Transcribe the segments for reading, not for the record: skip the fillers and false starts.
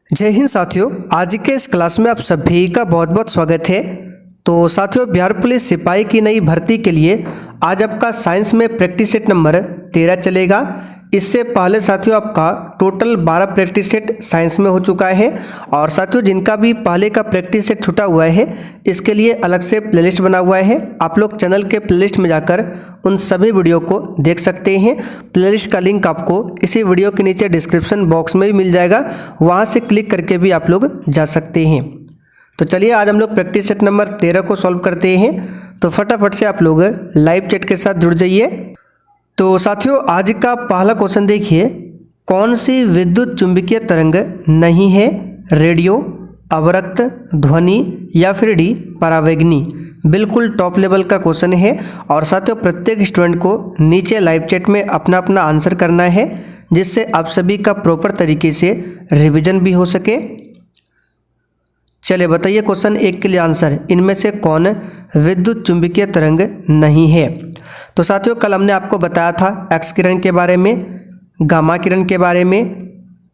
जय हिंद साथियों, आज के इस क्लास में आप सभी का बहुत बहुत स्वागत है। तो साथियों, बिहार पुलिस सिपाही की नई भर्ती के लिए आज आपका साइंस में प्रैक्टिस सेट नंबर 13 चलेगा। इससे पहले साथियों आपका टोटल 12 प्रैक्टिस सेट साइंस में हो चुका है। और साथियों, जिनका भी पहले का प्रैक्टिस सेट छूटा हुआ है इसके लिए अलग से प्लेलिस्ट बना हुआ है। आप लोग चैनल के प्लेलिस्ट में जाकर उन सभी वीडियो को देख सकते हैं। प्लेलिस्ट का लिंक आपको इसी वीडियो के नीचे डिस्क्रिप्शन बॉक्स में भी मिल जाएगा, वहाँ से क्लिक करके भी आप लोग जा सकते हैं। तो चलिए आज हम लोग प्रैक्टिस सेट नंबर 13 को सॉल्व करते हैं। तो फटाफट से आप लोग लाइव चैट के साथ जुड़ जाइए। तो साथियों, आज का पहला क्वेश्चन देखिए, कौन सी विद्युत चुंबकीय तरंग नहीं है? रेडियो, अवरक्त, ध्वनि या फिर डी परावैगनी। बिल्कुल टॉप लेवल का क्वेश्चन है। और साथियों, प्रत्येक स्टूडेंट को नीचे लाइव चैट में अपना अपना आंसर करना है, जिससे आप सभी का प्रॉपर तरीके से रिवीजन भी हो सके। चलिए बताइए क्वेश्चन 1 के लिए आंसर, इनमें से कौन विद्युत चुंबकीय तरंग नहीं है? तो साथियों, कल हमने आपको बताया था एक्स किरण के बारे में, गामा किरण के बारे में,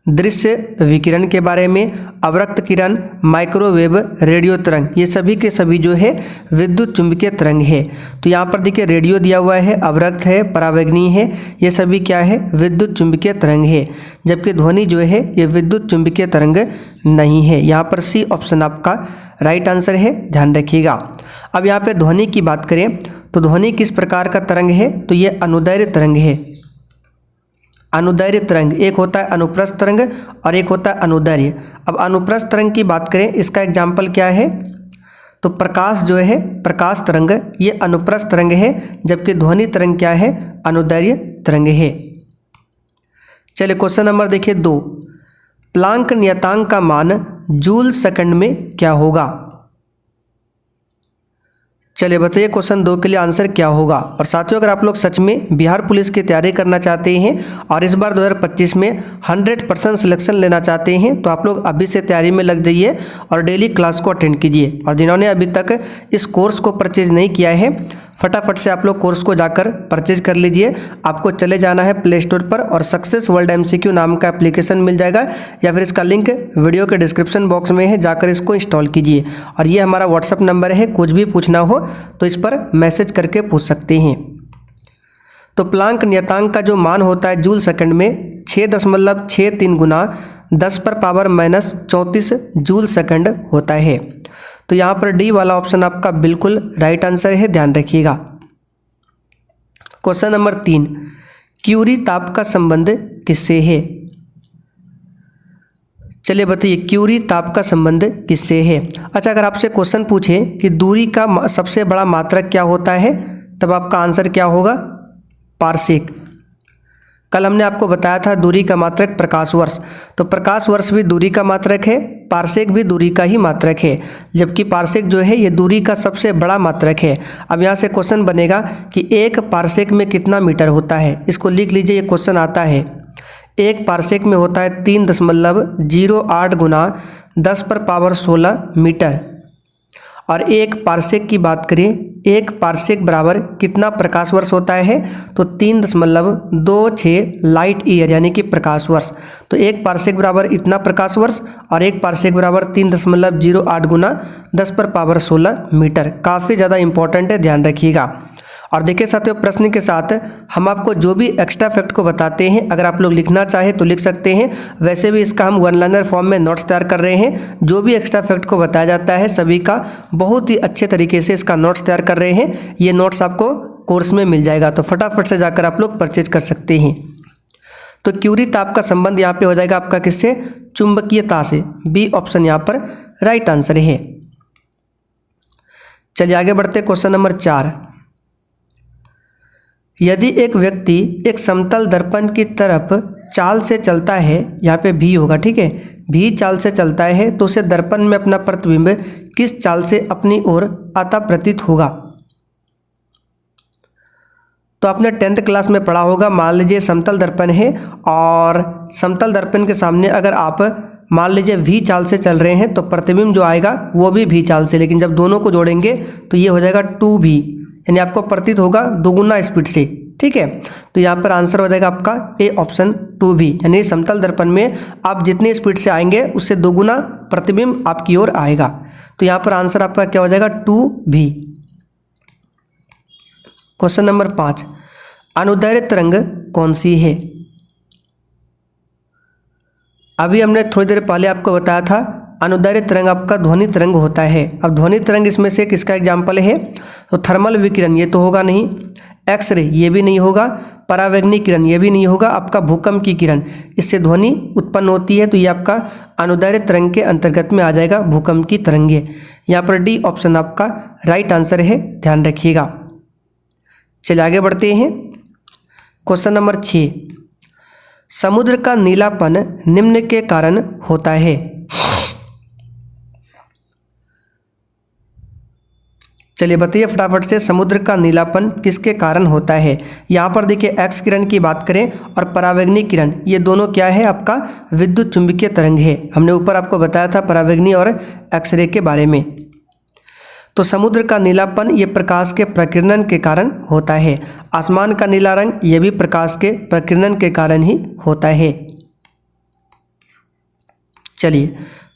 दृश्य विकिरण के बारे में, अवरक्त किरण, माइक्रोवेव, रेडियो तरंग, ये सभी के सभी जो है विद्युत चुंबकीय तरंग है। तो यहाँ पर देखिए रेडियो दिया हुआ है, अवरक्त है, परावैगनी है, ये सभी क्या है? विद्युत चुंबकीय तरंग है। जबकि ध्वनि जो है ये विद्युत चुंबकीय तरंग नहीं है। यहाँ पर सी ऑप्शन आपका राइट आंसर है, ध्यान रखिएगा। अब यहाँ पे ध्वनि की बात करें तो ध्वनि किस प्रकार का तरंग है? तो ये अनुदैर्घ्य तरंग है। अनुदैर्घ्य तरंग, एक होता है अनुप्रस्थ तरंग और एक होता है अनुदैर्घ्य। अब अनुप्रस्थ तरंग की बात करें, इसका एग्जाम्पल क्या है? तो प्रकाश जो है, प्रकाश तरंग, ये अनुप्रस्थ तरंग है। जबकि ध्वनि तरंग क्या है? अनुदैर्घ्य तरंग है। चलिए क्वेश्चन नंबर देखिए 2, प्लांक नियतांक का मान जूल सेकंड में क्या होगा? चलिए बताइए क्वेश्चन 2 के लिए आंसर क्या होगा। और साथियों, अगर आप लोग सच में बिहार पुलिस की तैयारी करना चाहते हैं और इस बार 2025 में 100% सिलेक्शन लेना चाहते हैं तो आप लोग अभी से तैयारी में लग जाइए और डेली क्लास को अटेंड कीजिए। और जिन्होंने अभी तक इस कोर्स को परचेज नहीं किया है, फटाफट से आप लोग कोर्स को जाकर परचेज कर लीजिए। आपको चले जाना है प्ले स्टोर पर और सक्सेस वर्ल्ड MCQ नाम का एप्लीकेशन मिल जाएगा, या फिर इसका लिंक वीडियो के डिस्क्रिप्शन बॉक्स में है, जाकर इसको इंस्टॉल कीजिए। और ये हमारा व्हाट्सअप नंबर है, कुछ भी पूछना हो तो इस पर मैसेज करके पूछ सकते हैं। तो प्लांक नियतांक का जो मान होता है जूल सेकंड में 6.63 गुना 10⁻⁻34 जूल सेकंड होता है। तो यहाँ पर डी वाला ऑप्शन आपका बिल्कुल राइट आंसर है, ध्यान रखिएगा। क्वेश्चन नंबर 3, क्यूरी ताप का संबंध किससे है? चलिए बताइए क्यूरी ताप का संबंध किससे है? अच्छा, अगर आपसे क्वेश्चन पूछे कि दूरी का सबसे बड़ा मात्रक क्या होता है, तब आपका आंसर क्या होगा? पारसेक। कल हमने आपको बताया था दूरी का मात्रक प्रकाश वर्ष। तो प्रकाश वर्ष भी दूरी का मात्रक है, पारसेक भी दूरी का ही मात्रक है। जबकि पारसेक जो है ये दूरी का सबसे बड़ा मात्रक है। अब यहाँ से क्वेश्चन बनेगा कि 1 पारसेक में कितना मीटर होता है? इसको लिख लीजिए, ये क्वेश्चन आता है। 1 पारसेक में होता है 3.08 गुना 10⁻16 मीटर। और 1 पारसेक की बात करें, 1 पारसेक बराबर कितना प्रकाश वर्ष होता है? तो 3.26 लाइट ईयर, यानी कि प्रकाश वर्ष। तो 1 पारसेक बराबर इतना प्रकाश वर्ष और 1 पारसेक बराबर 3.08 गुना 10⁻16 मीटर। काफ़ी ज़्यादा इंपॉर्टेंट है, ध्यान रखिएगा। और देखिए साथियों, प्रश्न के साथ हम आपको जो भी एक्स्ट्रा फैक्ट को बताते हैं, अगर आप लोग लिखना चाहें तो लिख सकते हैं। वैसे भी इसका हम 1 लाइनर फॉर्म में नोट्स तैयार कर रहे हैं। जो भी एक्स्ट्रा फैक्ट को बताया जाता है सभी का बहुत ही अच्छे तरीके से इसका नोट्स तैयार कर रहे हैं। ये नोट्स आपको कोर्स में मिल जाएगा, तो फटाफट से जाकर आप लोग परचेज कर सकते हैं। तो क्यूरी ताप का संबंध यहाँ पे हो जाएगा आपका किससे? चुंबकीयता से। बी ऑप्शन यहाँ पर राइट आंसर है। चलिए आगे बढ़ते क्वेश्चन नंबर 4, यदि एक व्यक्ति एक समतल दर्पण की तरफ चाल से चलता है, यहाँ पे भी होगा, ठीक है, भी चाल से चलता है, तो उसे दर्पण में अपना प्रतिबिंब किस चाल से अपनी ओर आता प्रतीत होगा? तो आपने 10th क्लास में पढ़ा होगा। मान लीजिए समतल दर्पण है और समतल दर्पण के सामने अगर आप मान लीजिए भी चाल से चल रहे हैं तो प्रतिबिंब जो आएगा वो भी भी चाल से, लेकिन जब दोनों को जोड़ेंगे तो ये हो जाएगा 2v, यानी आपको प्रतीत होगा दोगुना स्पीड से। ठीक है, तो यहाँ पर आंसर हो जाएगा आपका ए ऑप्शन 2B, यानी समतल दर्पण में आप जितनी स्पीड से आएंगे उससे दोगुना प्रतिबिंब आपकी ओर आएगा। तो यहाँ पर आंसर आपका क्या हो जाएगा 2B। क्वेश्चन नंबर 5, अनुदैर्घ्य तरंग कौन सी है? अभी हमने थोड़ी देर पहले आपको बताया था अनुदैर्घ्य तरंग आपका ध्वनि तरंग होता है। अब ध्वनि तरंग इसमें से किसका एग्जाम्पल है? तो थर्मल विकिरण ये तो होगा नहीं, एक्सरे ये भी नहीं होगा, परावैंगनी किरण ये भी नहीं होगा, आपका भूकंप की किरण, इससे ध्वनि उत्पन्न होती है, तो ये आपका अनुदैर्घ्य तरंग के अंतर्गत में आ जाएगा, भूकंप की तरंगे। यहाँ पर डी ऑप्शन आपका राइट आंसर है, ध्यान रखिएगा। चलिए आगे बढ़ते हैं। क्वेश्चन नंबर 6, समुद्र का नीलापन निम्न के कारण होता है। चलिए बताइए फटाफट से, समुद्र का नीलापन किसके कारण होता है? यहाँ पर देखिए एक्स किरण की बात करें और परावैंगनी किरण, ये दोनों क्या है? आपका विद्युत चुंबकीय तरंग है। हमने ऊपर आपको बताया था परावैंगनी और एक्सरे के बारे में। तो समुद्र का नीलापन ये प्रकाश के प्रकीर्णन के कारण होता है। आसमान का नीला रंग ये भी प्रकाश के प्रकीर्णन के कारण ही होता है। चलिए,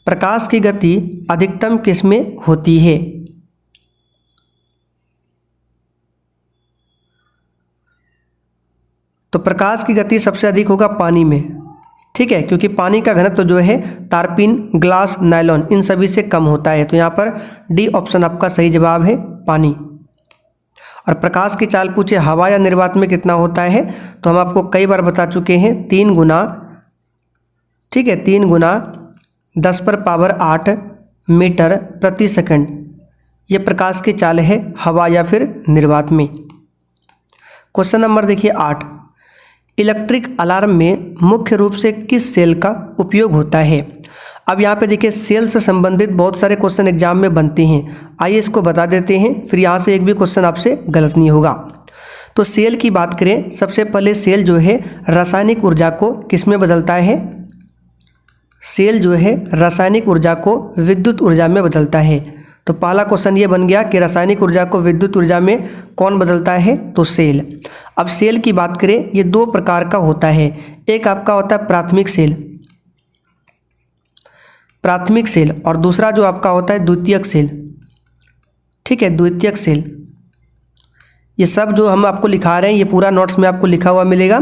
प्रकाश की गति अधिकतम किसमें होती है? तो प्रकाश की गति सबसे अधिक होगा पानी में, ठीक है, क्योंकि पानी का घनत्व जो है तारपीन, ग्लास, नायलॉन इन सभी से कम होता है। तो यहाँ पर डी ऑप्शन आपका सही जवाब है, पानी। और प्रकाश की चाल पूछे हवा या निर्वात में कितना होता है, तो हम आपको कई बार बता चुके हैं 3 गुना, ठीक है, 3 गुना 10⁸ मीटर प्रति सेकंड, ये प्रकाश की चाल है हवा या फिर निर्वात में। क्वेश्चन नंबर देखिए 8, इलेक्ट्रिक अलार्म में मुख्य रूप से किस सेल का उपयोग होता है? अब यहाँ पे देखिए सेल से संबंधित बहुत सारे क्वेश्चन एग्जाम में बनते हैं, आइए इसको बता देते हैं, फिर यहाँ से एक भी क्वेश्चन आपसे गलत नहीं होगा। तो सेल की बात करें, सबसे पहले सेल जो है रासायनिक ऊर्जा को किस में बदलता है? सेल जो है रासायनिक ऊर्जा को विद्युत ऊर्जा में बदलता है। तो पहला क्वेश्चन ये बन गया कि रासायनिक ऊर्जा को विद्युत ऊर्जा में कौन बदलता है? तो सेल। अब सेल की बात करें, ये 2 प्रकार का होता है। एक आपका होता है प्राथमिक सेल, प्राथमिक सेल, और दूसरा जो आपका होता है द्वितीयक सेल, ठीक है, द्वितीयक सेल। ये सब जो हम आपको लिखा रहे हैं ये पूरा नोट्स में आपको लिखा हुआ मिलेगा।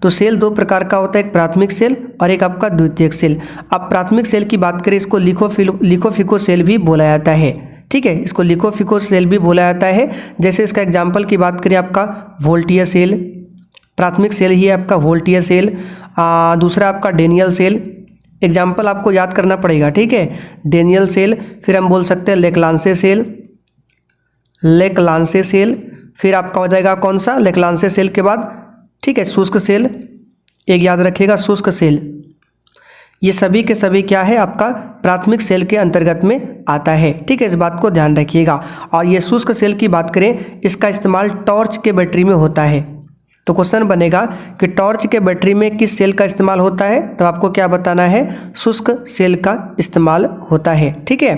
तो सेल 2 प्रकार का होता है, एक प्राथमिक सेल और एक आपका द्वितीयक सेल। अब प्राथमिक सेल की बात करें, इसको लिकोफिको सेल भी बोला जाता है, ठीक है, इसको लिकोफिको सेल भी बोला जाता है। जैसे इसका एग्जाम्पल की बात करें, आपका वोल्टीय सेल, प्राथमिक सेल ही है आपका वोल्टीय सेल। दूसरा आपका डेनियल सेल, एग्जाम्पल आपको याद करना पड़ेगा, ठीक है, डेनियल सेल। फिर हम बोल सकते हैं लेक्लांसे सेल, लेक्लांसे सेल। फिर आपका हो जाएगा कौन सा? लेक्लांसे सेल के बाद, ठीक है, शुष्क सेल, एक याद रखिएगा शुष्क सेल। ये सभी के सभी क्या है? आपका प्राथमिक सेल के अंतर्गत में आता है, ठीक है, इस बात को ध्यान रखिएगा। और ये शुष्क सेल की बात करें, इसका इस्तेमाल टॉर्च के बैटरी में होता है। तो क्वेश्चन बनेगा कि टॉर्च के बैटरी में किस सेल का इस्तेमाल होता है? तो आपको क्या बताना है? शुष्क सेल का इस्तेमाल होता है, ठीक है।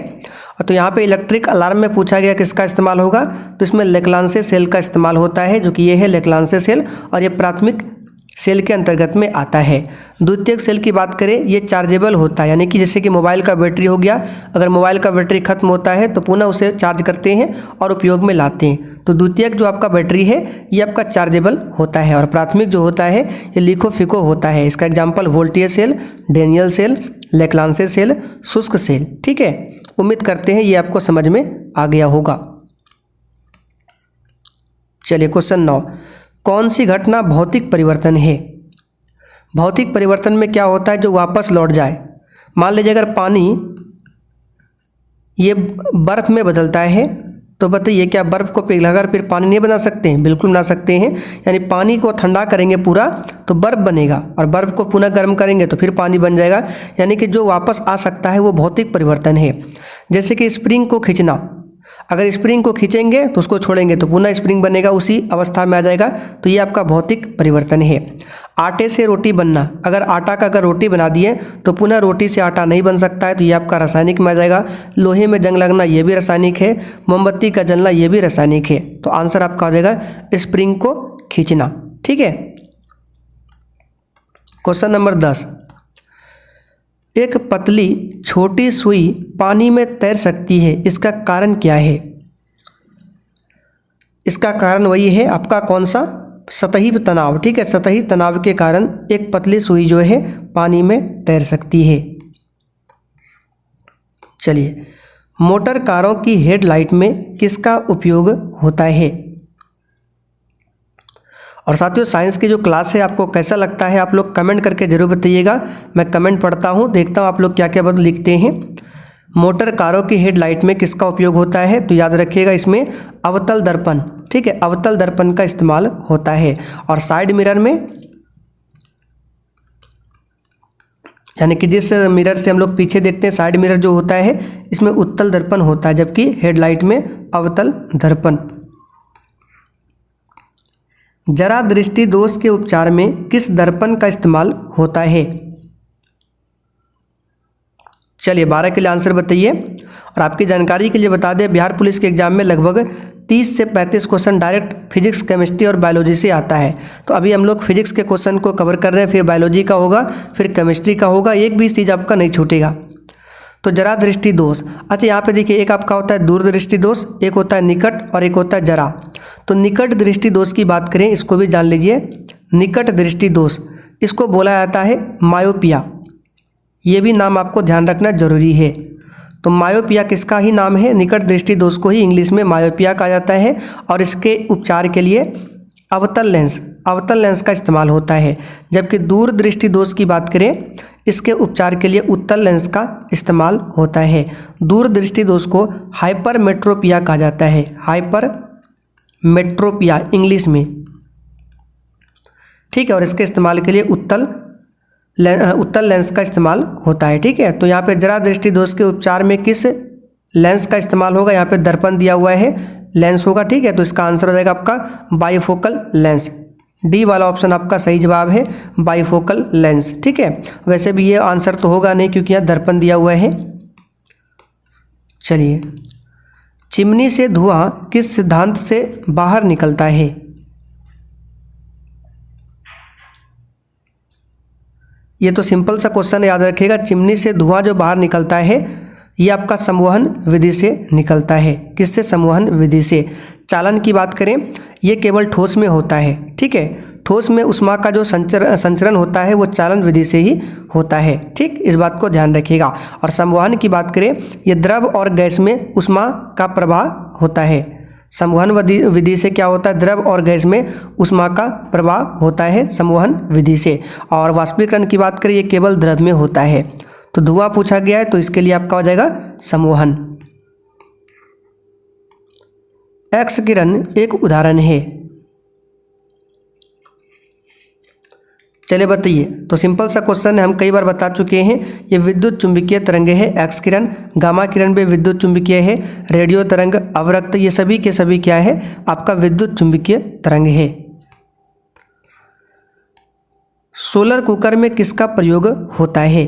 तो यहाँ पे इलेक्ट्रिक अलार्म में पूछा गया किसका इस्तेमाल होगा, तो इसमें लेक्लांसे सेल का इस्तेमाल होता है, जो कि ये है लेक्लांसे सेल, और ये प्राथमिक सेल के अंतर्गत में आता है। द्वितीयक सेल की बात करें, ये चार्जेबल होता है, यानी कि जैसे कि मोबाइल का बैटरी हो गया, अगर मोबाइल का बैटरी खत्म होता है तो पुनः उसे चार्ज करते हैं और उपयोग में लाते हैं। तो द्वितीयक जो आपका बैटरी है ये आपका चार्जेबल होता है, और प्राथमिक जो होता है ये लिकोफिको होता है। इसका एग्जाम्पल वोल्टीय cell, Daniell cell, Leclanche cell, शुष्क सेल, ठीक है। उम्मीद करते हैं ये आपको समझ में आ गया होगा। चलिए क्वेश्चन 9, कौन सी घटना भौतिक परिवर्तन है? भौतिक परिवर्तन में क्या होता है? जो वापस लौट जाए। मान लीजिए अगर पानी ये बर्फ़ में बदलता है, तो बताइए क्या बर्फ़ को पिघलाकर फिर पानी नहीं बना सकते हैं? बिल्कुल बना सकते हैं। यानी पानी को ठंडा करेंगे पूरा तो बर्फ़ बनेगा, और बर्फ़ को पुनः गर्म करेंगे तो फिर पानी बन जाएगा। यानी कि जो वापस आ सकता है वो भौतिक परिवर्तन है। जैसे कि स्प्रिंग को खींचना, अगर स्प्रिंग को खींचेंगे तो उसको छोड़ेंगे तो पुनः स्प्रिंग बनेगा, उसी अवस्था में आ जाएगा। तो ये आपका भौतिक परिवर्तन है। आटे से रोटी बनना, अगर आटा का अगर रोटी बना दिए तो पुनः रोटी से आटा नहीं बन सकता है, तो ये आपका रासायनिक में आ जाएगा। लोहे में जंग लगना ये भी रासायनिक है। मोमबत्ती का जलना ये भी रासायनिक है। तो आंसर आपका हो जाएगा स्प्रिंग को खींचना। ठीक है। क्वेश्चन नंबर 10, एक पतली छोटी सुई पानी में तैर सकती है, इसका कारण क्या है? इसका कारण वही है आपका कौन सा? सतही तनाव। ठीक है, सतही तनाव के कारण एक पतली सुई जो है पानी में तैर सकती है। चलिए, मोटर कारों की हेडलाइट में किसका उपयोग होता है? और साथियों, साइंस की जो क्लास है आपको कैसा लगता है आप लोग कमेंट करके जरूर बताइएगा। मैं कमेंट पढ़ता हूँ, देखता हूँ आप लोग क्या क्या बात लिखते हैं। मोटर कारों की हेडलाइट में किसका उपयोग होता है? तो याद रखिएगा इसमें अवतल दर्पण। ठीक है, अवतल दर्पण का इस्तेमाल होता है। और साइड मिरर में, यानी कि जिस मिरर से हम लोग पीछे देखते हैं, साइड मिरर जो होता है इसमें उत्तल दर्पण होता है, जबकि हेडलाइट में अवतल दर्पण। जरा दृष्टि दोष के उपचार में किस दर्पण का इस्तेमाल होता है? चलिए, 12 के लिए आंसर बताइए। और आपकी जानकारी के लिए बता दें, बिहार पुलिस के एग्जाम में लगभग 30 से 35 क्वेश्चन डायरेक्ट फिजिक्स, केमिस्ट्री और बायोलॉजी से आता है। तो अभी हम लोग फिजिक्स के क्वेश्चन को कवर कर रहे हैं, फिर बायोलॉजी का होगा, फिर केमिस्ट्री का होगा, एक भी चीज़ आपका नहीं छूटेगा। तो जरा दृष्टि दोष, अच्छा यहाँ पे देखिए, एक आपका होता है दूरदृष्टि दोष, एक होता है निकट और एक होता है जरा। तो निकट दृष्टि दोष की बात करें, इसको भी जान लीजिए। निकट दृष्टि दोष, इसको बोला जाता है मायोपिया। ये भी नाम आपको ध्यान रखना जरूरी है। तो मायोपिया किसका ही नाम है? निकट दृष्टि दोष को ही इंग्लिश में मायोपिया कहा जाता है। और इसके उपचार के लिए अवतल लेंस का इस्तेमाल होता है। जबकि दूर दृष्टि दोष की बात करें, इसके उपचार के लिए उत्तल लेंस का इस्तेमाल होता है। दूर दृष्टि दोष को हाइपरमेट्रोपिया कहा जाता है, हाइपरमेट्रोपिया इंग्लिश में। ठीक है, और इसके इस्तेमाल के लिए उत्तल लेंस का इस्तेमाल होता है। ठीक है, तो यहाँ पे जरा दृष्टि दोष के उपचार में किस लेंस का इस्तेमाल होगा? यहाँ पे दर्पण दिया हुआ है, लेंस होगा। ठीक है, तो इसका आंसर हो जाएगा आपका बाइफोकल लेंस। डी वाला ऑप्शन आपका सही जवाब है, बाइफोकल लेंस। ठीक है, वैसे भी ये आंसर तो होगा नहीं क्योंकि यहाँ दर्पण दिया हुआ है। चलिए, चिमनी से धुआं किस सिद्धांत से बाहर निकलता है? ये तो सिंपल सा क्वेश्चन याद रखिएगा। चिमनी से धुआं जो बाहर निकलता है ये आपका संवहन विधि से निकलता है। किससे? संवहन विधि से। चालन की बात करें, ये केवल ठोस में होता है। ठीक है, ठोस में ऊष्मा का जो संचरण होता है वो चालन विधि से ही होता है। ठीक, इस बात को ध्यान रखिएगा। और संवहन की बात करें, ये द्रव और गैस में ऊष्मा का प्रवाह होता है। संवहन विधि से क्या होता है? द्रव और गैस में ऊष्मा का प्रवाह होता है संवहन विधि से। और वाष्पीकरण की बात करें, ये केवल द्रव में होता है। तो धुआं पूछा गया है तो इसके लिए आपका हो जाएगा संवहन। एक्स किरण एक उदाहरण है। चलिए बताइए, तो सिंपल सा क्वेश्चन है, हम कई बार बता चुके हैं। ये विद्युत चुंबकीय तरंग है एक्स किरण। गामा किरण भी विद्युत चुंबकीय है। रेडियो तरंग, अवरक्त, ये सभी के सभी क्या है? आपका विद्युत चुंबकीय तरंग है। सोलर कुकर में किसका प्रयोग होता है?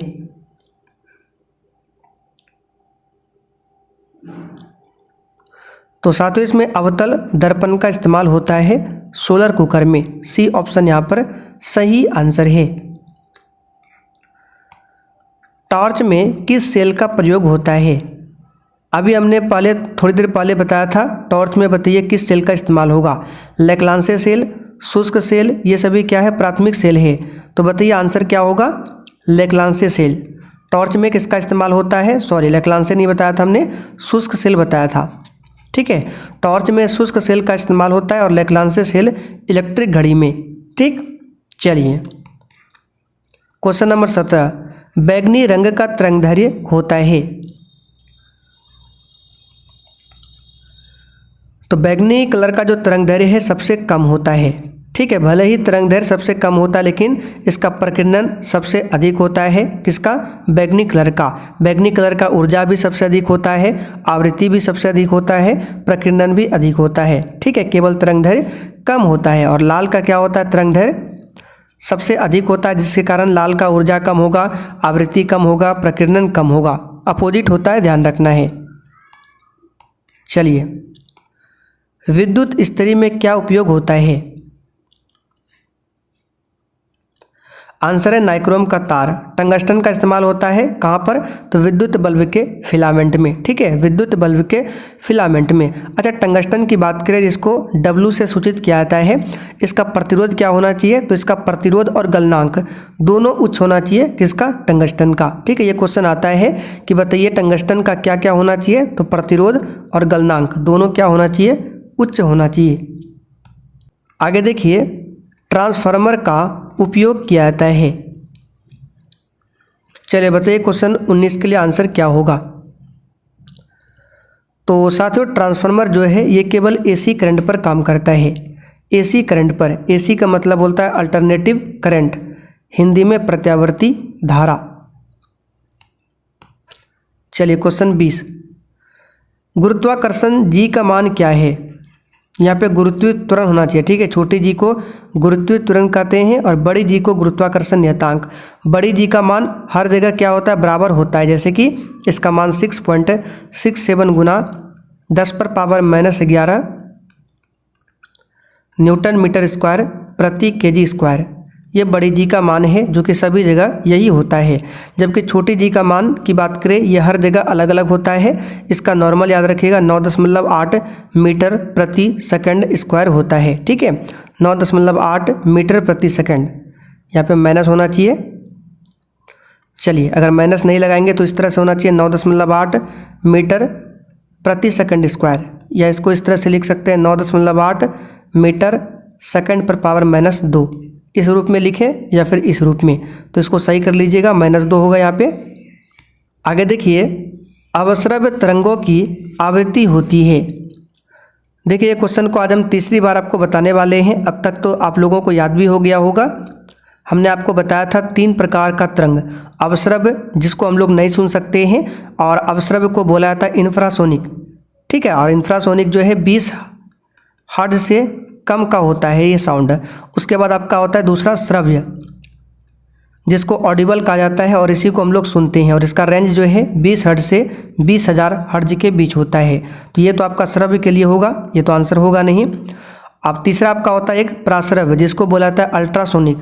तो साथियों, इसमें अवतल दर्पण का इस्तेमाल होता है सोलर कुकर में। सी ऑप्शन यहाँ पर सही आंसर है। टॉर्च में किस सेल का प्रयोग होता है? अभी हमने पहले थोड़ी देर पहले बताया था। टॉर्च में बताइए किस सेल का इस्तेमाल होगा? लेक्लांसे सेल, शुष्क सेल, ये सभी क्या है? प्राथमिक सेल है। तो बताइए आंसर क्या होगा? लेक्लांसे सेल। टॉर्च में किसका इस्तेमाल होता है? सॉरी, लेक्लांसे नहीं बताया था हमने, शुष्क सेल बताया था। ठीक है, टॉर्च में शुष्क सेल का इस्तेमाल होता है और लेक्लांसे सेल इलेक्ट्रिक घड़ी में। ठीक, चलिए क्वेश्चन नंबर 17, बैगनी रंग का तरंगदैर्घ्य होता है। तो बैगनी कलर का जो तरंगदैर्घ्य है सबसे कम होता है। ठीक है, भले ही तरंगदैर्घ्य सबसे कम होता है लेकिन इसका प्रकीर्णन सबसे अधिक होता है। किसका? बैगनी कलर का। बैगनी कलर का ऊर्जा भी सबसे अधिक होता है, आवृत्ति भी सबसे अधिक होता है, प्रकीर्णन भी अधिक होता है। ठीक है, केवल तरंगदैर्घ्य कम होता है। और लाल का क्या होता है? तरंगदैर्घ्य सबसे अधिक होता है, जिसके कारण लाल का ऊर्जा कम होगा, आवृत्ति कम होगा, प्रकीर्णन कम होगा। अपोजिट होता है, ध्यान रखना है। चलिए, विद्युत इस्त्री में क्या उपयोग होता है? आंसर है नाइक्रोम का तार। टंगस्टन का इस्तेमाल होता है कहाँ पर, तो विद्युत बल्ब के फिलामेंट में, ठीक है, विद्युत बल्ब के फिलामेंट में। अच्छा, टंगस्टन की बात करें जिसको W से सूचित किया जाता है, इसका प्रतिरोध क्या होना चाहिए, तो इसका प्रतिरोध और गलनांक दोनों उच्च होना चाहिए, किसका, टंगस्टन का। ठीक है, ये क्वेश्चन आता है कि बताइए टंगस्टन का क्या क्या होना चाहिए, तो प्रतिरोध और गलनांक दोनों क्या होना चाहिए, उच्च होना चाहिए। आगे देखिए, ट्रांसफार्मर का उपयोग किया जाता है। चलिए बताइए क्वेश्चन 19 के लिए आंसर क्या होगा। तो साथियों, ट्रांसफार्मर जो है ये केवल AC करंट पर काम करता है। AC करंट पर, AC का मतलब बोलता है अल्टरनेटिव करंट, हिंदी में प्रत्यावर्ती धारा। चलिए क्वेश्चन 20, गुरुत्वाकर्षण G का मान क्या है। यहाँ पे गुरुत्वीय त्वरण होना चाहिए, ठीक है, छोटी जी को गुरुत्वीय त्वरण कहते हैं और बड़ी जी को गुरुत्वाकर्षण नियतांक। बड़ी जी का मान हर जगह क्या होता है, बराबर होता है, जैसे कि इसका मान 6.67 गुना 10⁻⁻11 न्यूटन मीटर स्क्वायर प्रति kg स्क्वायर, ये बड़ी जी का मान है जो कि सभी जगह यही होता है। जबकि छोटी जी का मान की बात करें, ये हर जगह अलग अलग होता है। इसका नॉर्मल याद रखिएगा 9.8 मीटर प्रति सेकंड स्क्वायर होता है, ठीक है, 9.8 मीटर प्रति सेकंड। यहाँ पे माइनस होना चाहिए। चलिए, अगर माइनस नहीं लगाएंगे तो इस तरह से होना चाहिए 9.8 मीटर प्रति सेकंड स्क्वायर, या इसको इस तरह से लिख सकते हैं 9.8 मीटर सेकंड पर पावर -2, इस रूप में लिखें या फिर इस रूप में, तो इसको सही कर लीजिएगा, -2 होगा यहाँ पे। आगे देखिए, अवस्रव तरंगों की आवृत्ति होती है। देखिए, ये क्वेश्चन को आज हम तीसरी बार आपको बताने वाले हैं। अब तक तो आप लोगों को याद भी हो गया होगा। हमने आपको बताया था 3 प्रकार का तरंग, अवस्रव जिसको हम लोग नहीं सुन सकते हैं, और अवस्रव को बोला जाता है इंफ्रासोनिक, ठीक है, और इंफ्रासोनिक जो है 20 हर्ट्ज से कम का होता है ये साउंड। उसके बाद आपका होता है दूसरा श्रव्य, जिसको ऑडिबल कहा जाता है और इसी को हम लोग सुनते हैं, और इसका रेंज जो है 20 हर्ट्ज से 20,000 हर्ट्ज के बीच होता है। तो ये तो आपका श्रव्य के लिए होगा, ये तो आंसर होगा नहीं। अब तीसरा आपका होता है एक प्राश्रव्य, जिसको बोला जाता है अल्ट्रासोनिक,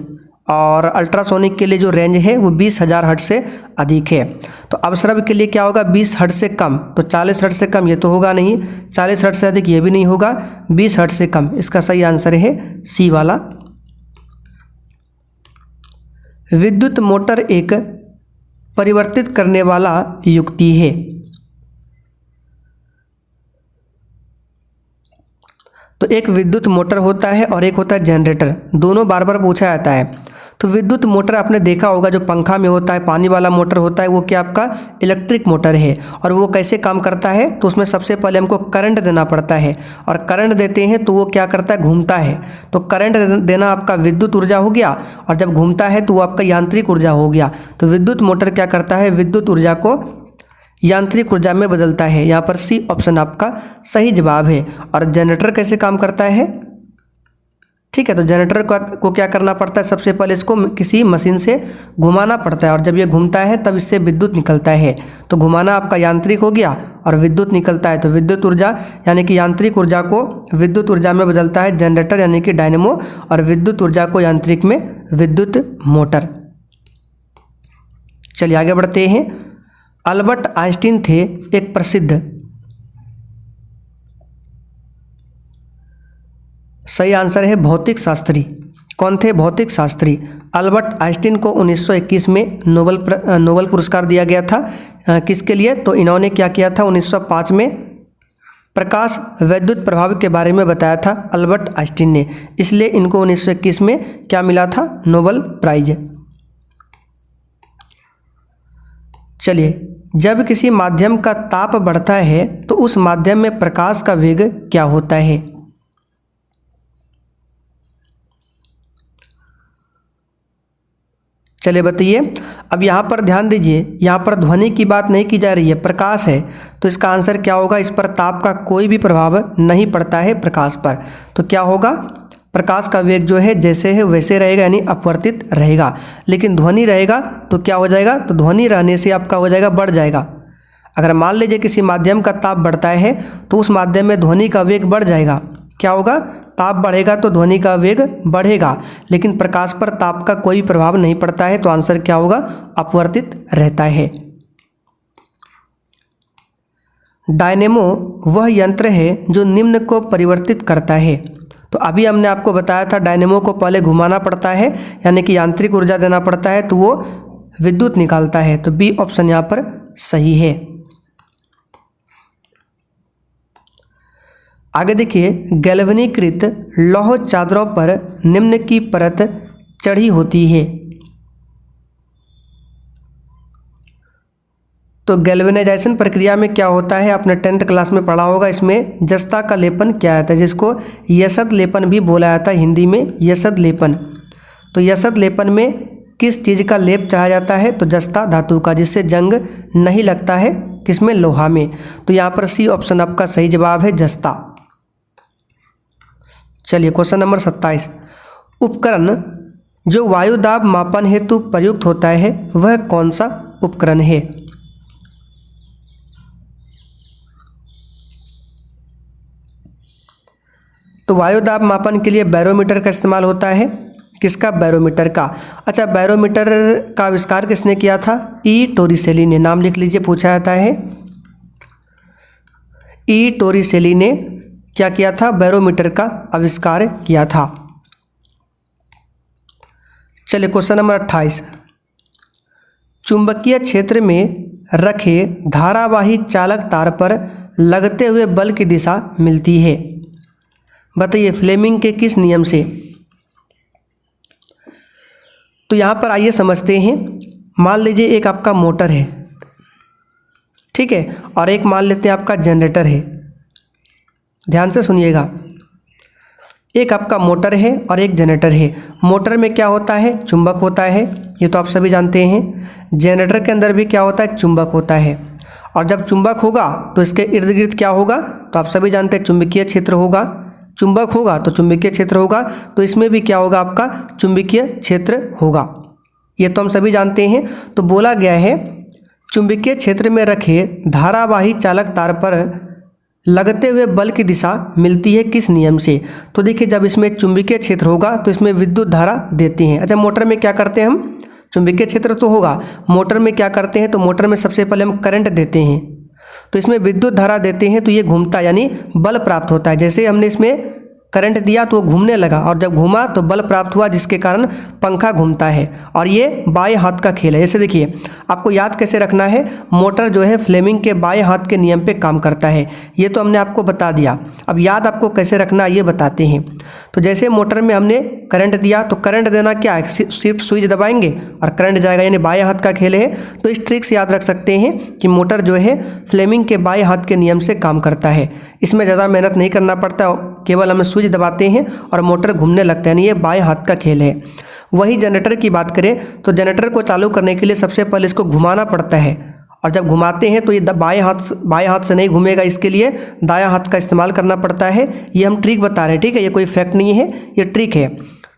और अल्ट्रासोनिक के लिए जो रेंज है वो 20,000 हर्ट्ज से अधिक है। तो अवस्रव्य के लिए क्या होगा, 20 हर्ट्ज से कम, तो 40 हर्ट्ज से कम ये तो होगा नहीं, 40 हर्ट्ज से अधिक ये भी नहीं होगा, 20 हर्ट्ज से कम, इसका सही आंसर है सी वाला। विद्युत मोटर एक परिवर्तित करने वाला युक्ति है। तो एक विद्युत मोटर होता है और एक होता है जनरेटर, दोनों बार बार पूछा जाता है। तो विद्युत मोटर आपने देखा होगा जो पंखा में होता है, पानी वाला मोटर होता है, वो क्या आपका इलेक्ट्रिक मोटर है। और वो कैसे काम करता है, तो उसमें सबसे पहले हमको करंट देना पड़ता है, और करंट देते हैं तो वो क्या करता है, घूमता है। तो करंट देना आपका विद्युत ऊर्जा हो गया, और जब घूमता है तो वो आपका यांत्रिक ऊर्जा हो गया। तो विद्युत मोटर क्या करता है, विद्युत ऊर्जा को यांत्रिक ऊर्जा में बदलता है। यहाँ पर सी ऑप्शन आपका सही जवाब है। और जनरेटर कैसे काम करता है, ठीक है, तो जनरेटर को क्या करना पड़ता है, सबसे पहले इसको किसी मशीन से घुमाना पड़ता है, और जब ये घूमता है तब इससे विद्युत निकलता है। तो घुमाना आपका यांत्रिक हो गया और विद्युत निकलता है। तो विद्युत ऊर्जा यानी कि यांत्रिक ऊर्जा को विद्युत ऊर्जा में बदलता है जनरेटर यानी कि डायनेमो, और विद्युत ऊर्जा को यांत्रिक में विद्युत मोटर। चलिए आगे बढ़ते हैं। अल्बर्ट आइंस्टीन थे एक प्रसिद्ध, सही आंसर है भौतिक शास्त्री। कौन थे, भौतिक शास्त्री। अल्बर्ट आइंस्टीन को 1921 में नोबेल पुरस्कार दिया गया था। किसके लिए, तो इन्होंने क्या किया था, 1905 में प्रकाश वैद्युत प्रभाव के बारे में बताया था अल्बर्ट आइंस्टीन ने, इसलिए इनको 1921 में क्या मिला था, नोबेल प्राइज। चलिए, जब किसी माध्यम का ताप बढ़ता है तो उस माध्यम में प्रकाश का वेग क्या होता है। चलिए बताइए। अब यहाँ पर ध्यान दीजिए, यहाँ पर ध्वनि की बात नहीं की जा रही है, प्रकाश है, तो इसका आंसर क्या होगा, इस पर ताप का कोई भी प्रभाव नहीं पड़ता है प्रकाश पर। तो क्या होगा, प्रकाश का वेग जो है जैसे है वैसे रहेगा, यानी अपवर्तित रहेगा। लेकिन ध्वनि रहेगा तो क्या हो जाएगा, तो ध्वनि रहने से आपका हो जाएगा, बढ़ जाएगा। अगर मान लीजिए किसी माध्यम का ताप बढ़ता है तो उस माध्यम में ध्वनि का वेग बढ़ जाएगा, क्या होगा, ताप बढ़ेगा तो ध्वनि का वेग बढ़ेगा, लेकिन प्रकाश पर ताप का कोई प्रभाव नहीं पड़ता है, तो आंसर क्या होगा, अपवर्तित रहता है। डायनेमो वह यंत्र है जो निम्न को परिवर्तित करता है। तो अभी हमने आपको बताया था डायनेमो को पहले घुमाना पड़ता है, यानी कि यांत्रिक ऊर्जा देना पड़ता है, तो वो विद्युत निकालता है। तो बी ऑप्शन यहाँ पर सही है। आगे देखिए, गैल्वेनीकृत लौह चादरों पर निम्न की परत चढ़ी होती है। तो गैल्वेनाइजेशन प्रक्रिया में क्या होता है, आपने 10th क्लास में पढ़ा होगा। इसमें जस्ता का लेपन किया जाता है, जिसको यशद लेपन भी बोला जाता है, हिंदी में यशद लेपन। तो यशद लेपन में किस चीज़ का लेप चढ़ाया जाता है, तो जस्ता धातु का, जिससे जंग नहीं लगता है, किसमें, लोहा में। तो यहाँ पर सी ऑप्शन आपका सही जवाब है, जस्ता। चलिए क्वेश्चन नंबर 27, उपकरण जो वायु दाब मापन हेतु प्रयुक्त होता है वह कौन सा उपकरण है। तो वायु दाब मापन के लिए बैरोमीटर का इस्तेमाल होता है, किसका, बैरोमीटर का। अच्छा, बैरोमीटर का आविष्कार किसने किया था, ई टोरिसेली ने। नाम लिख लीजिए, पूछा जाता है। ई टोरिसेली ने क्या किया था, बैरोमीटर का आविष्कार किया था। चलिए क्वेश्चन नंबर 28, चुंबकीय क्षेत्र में रखे धारावाही चालक तार पर लगते हुए बल की दिशा मिलती है। बताइए फ्लेमिंग के किस नियम से। तो यहाँ पर आइए समझते हैं। मान लीजिए एक आपका मोटर है, ठीक है, और एक मान लेते हैं आपका जनरेटर है। ध्यान से सुनिएगा, एक आपका मोटर है और एक जनरेटर है। मोटर में क्या होता है, चुंबक होता है, ये तो आप सभी जानते हैं। जनरेटर के अंदर भी क्या होता है, चुंबक होता है। और जब चुंबक होगा तो इसके इर्द गिर्द क्या होगा, तो आप सभी जानते हैं चुंबकीय क्षेत्र होगा। चुंबक होगा तो चुंबकीय क्षेत्र होगा, तो इसमें भी क्या होगा, आपका चुंबकीय क्षेत्र होगा। ये तो हम सभी जानते हैं। तो बोला गया है चुंबकीय क्षेत्र में रखे धारावाही चालक तार पर लगते हुए बल की दिशा मिलती है किस नियम से। तो देखिए, जब इसमें चुंबकीय क्षेत्र होगा तो इसमें विद्युत धारा देते हैं। अच्छा, मोटर में क्या करते हैं हम, चुंबकीय क्षेत्र तो होगा, मोटर में क्या करते हैं, तो मोटर में सबसे पहले हम करंट देते हैं, तो इसमें विद्युत धारा देते हैं, तो ये घूमता यानी बल प्राप्त होता है। जैसे हमने इसमें करंट दिया तो वो घूमने लगा, और जब घूमा तो बल प्राप्त हुआ, जिसके कारण पंखा घूमता है। और ये बाएं हाथ का खेल है। जैसे देखिए, आपको याद कैसे रखना है, मोटर जो है फ्लेमिंग के बाएं हाथ के नियम पे काम करता है, ये तो हमने आपको बता दिया। अब याद आपको कैसे रखना है ये बताते हैं। तो जैसे मोटर में हमने करंट दिया, तो करंट देना क्या है, सिर्फ स्विच दबाएंगे और करंट जाएगा, यानी बाएं हाथ का खेल है। तो इस ट्रिक से याद रख सकते हैं कि मोटर जो है फ्लेमिंग के बाएं हाथ के नियम से काम करता है। इसमें ज़्यादा मेहनत नहीं करना पड़ता, केवल हमें स्विच दबाते हैं और मोटर घूमने लगता है, यानी ये बाएं हाथ का खेल है। वही जनरेटर की बात करें तो जनरेटर को चालू करने के लिए सबसे पहले इसको घुमाना पड़ता है, और जब घुमाते हैं तो ये बाएं हाथ से नहीं घूमेगा, इसके लिए दायां हाथ का इस्तेमाल करना पड़ता है। ये हम ट्रिक बता रहे हैं, ठीक है, ये कोई फैक्ट नहीं है, ये ट्रिक है।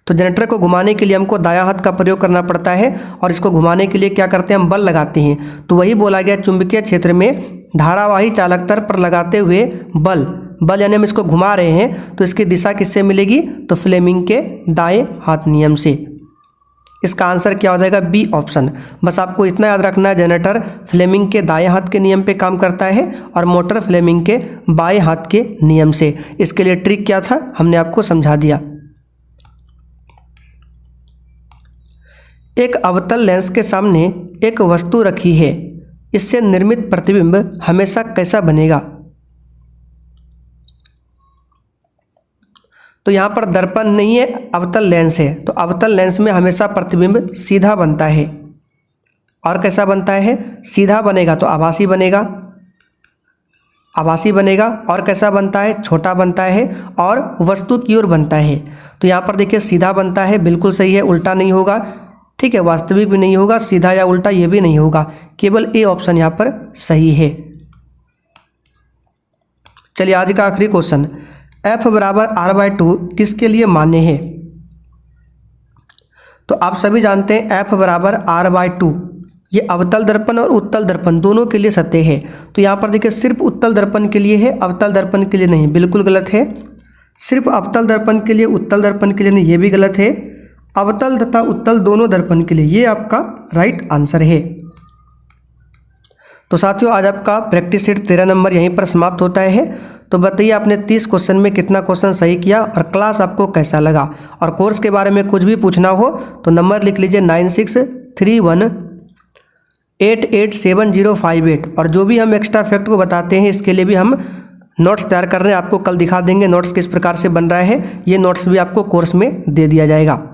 तो जनरेटर को घुमाने के लिए हमको दायां हाथ का प्रयोग करना पड़ता है, और इसको घुमाने के लिए क्या करते हैं, हम बल लगाते हैं। तो वही बोला गया, चुंबकीय क्षेत्र में धारावाही चालक तार पर लगाते हुए बल यानी हम इसको घुमा रहे हैं, तो इसकी दिशा किससे मिलेगी, तो फ्लेमिंग के दाएं हाथ नियम से। इसका आंसर क्या हो जाएगा, बी ऑप्शन। बस आपको इतना याद रखना है, जनरेटर फ्लेमिंग के दाएं हाथ के नियम पे काम करता है और मोटर फ्लेमिंग के बाएं हाथ के नियम से। इसके लिए ट्रिक क्या था, हमने आपको समझा दिया। एक अवतल लेंस के सामने एक वस्तु रखी है, इससे निर्मित प्रतिबिंब हमेशा कैसा बनेगा। तो यहाँ पर दर्पण नहीं है, अवतल लेंस है, तो अवतल लेंस में हमेशा प्रतिबिंब सीधा बनता है। और कैसा बनता है, सीधा बनेगा तो आभासी बनेगा, और कैसा बनता है, छोटा बनता है और वस्तु की ओर बनता है। तो यहाँ पर देखिए सीधा बनता है, बिल्कुल सही है, उल्टा नहीं होगा, ठीक है, वास्तविक भी नहीं होगा, सीधा या उल्टा ये भी नहीं होगा, केवल ए ऑप्शन यहाँ पर सही है। चलिए आज का आखिरी क्वेश्चन, F बराबर R/2 किसके लिए मान्य है। तो आप सभी जानते हैं F बराबर R/2, ये अवतल दर्पण और उत्तल दर्पण दोनों के लिए सत्य है। तो यहाँ पर देखिए सिर्फ उत्तल दर्पण के लिए है, अवतल दर्पण के लिए नहीं, बिल्कुल गलत है। सिर्फ अवतल दर्पण के लिए, उत्तल दर्पण के लिए नहीं, ये भी गलत है। अवतल तथा उत्तल दोनों दर्पण के लिए, ये आपका राइट आंसर है। तो साथियों आज आपका प्रैक्टिस सेट 13 नंबर यहीं पर समाप्त होता है। तो बताइए आपने 30 क्वेश्चन में कितना क्वेश्चन सही किया और क्लास आपको कैसा लगा। और कोर्स के बारे में कुछ भी पूछना हो तो नंबर लिख लीजिए 9631887058। और जो भी हम एक्स्ट्रा फैक्ट को बताते हैं इसके लिए भी हम नोट्स तैयार कर रहे हैं, आपको कल दिखा देंगे नोट्स किस प्रकार से बन रहा है। ये नोट्स भी आपको कोर्स में दे दिया जाएगा।